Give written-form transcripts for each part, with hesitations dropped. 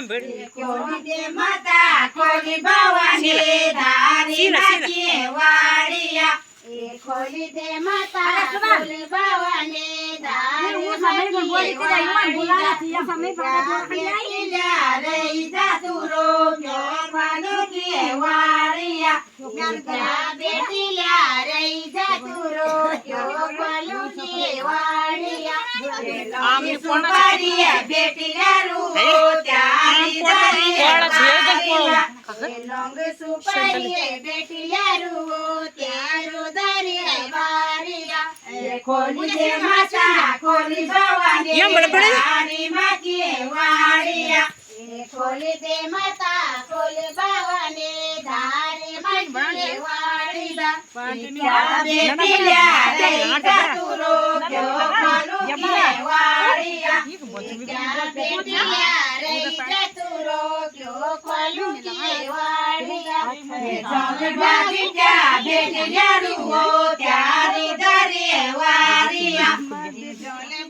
खोली दे माता खोली भवानी धारी नाचिए वाड़िया खोली दे माता खोली भवानी धारी नाचिए वाड़िया रही जा तू रो क्यों खानो किए वाड़िया बेटी ला रही जा तू रो क्यों खानो किए वाड़िया सुपारी बेटी ला रू त्यारी धारी लोंग सुपारी बेटी ला रू त्यारू धारी वाड़िया खोली दे माता खोली भवानी धारी माकी वाड़िया खोली दे माता खोली भवानी धारी माकी वाड़िया बेटी ला रही जा तू रो क्यों खानो किए वाड़िया बेटी ला रही जा तू रो क्यों खानो किए वाड़िया बागीचा बेटी ला रू त्यारी धारी वाड़िया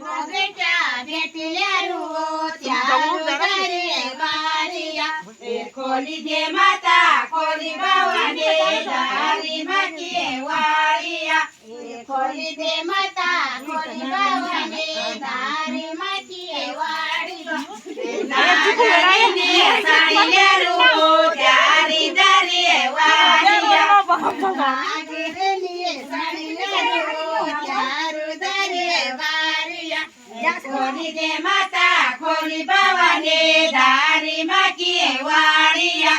बागीचा बेटी ला रू त्यारू धारी वाड़िया खोली दे माता खोली भवानी धारी माकी वाड़िया खोली दे माता खोली भवानी धारी माकी वाड़िया साड़ी ले रू त्यारी धारी वाड़िया साड़ी ले रू त्यारू धारी वाड़िया खोली दे माता खोली भवानी धारी माकी वाड़िया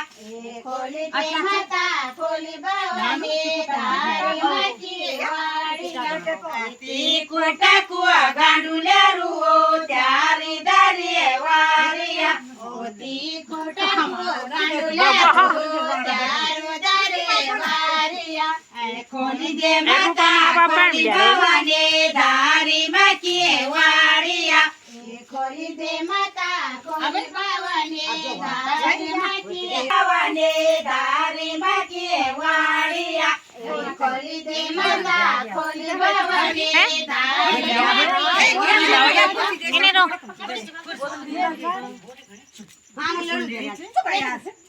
खोली दे माता खोली भवानी धारी माकी वाड़िया कुटा कुआ गांडुल्या रू त्यारी धारी वाड़िया कुटा कुआ गांडुल्या रू त्यारू धारी वाड़िया खोली दे माता खोली भवानी धारी माकी वाड़िया खोली दे माता खोली भवानी धारी माकी भवानी धारी माकी वाड़िया खोली दे माता खोली भवानी धारी माकी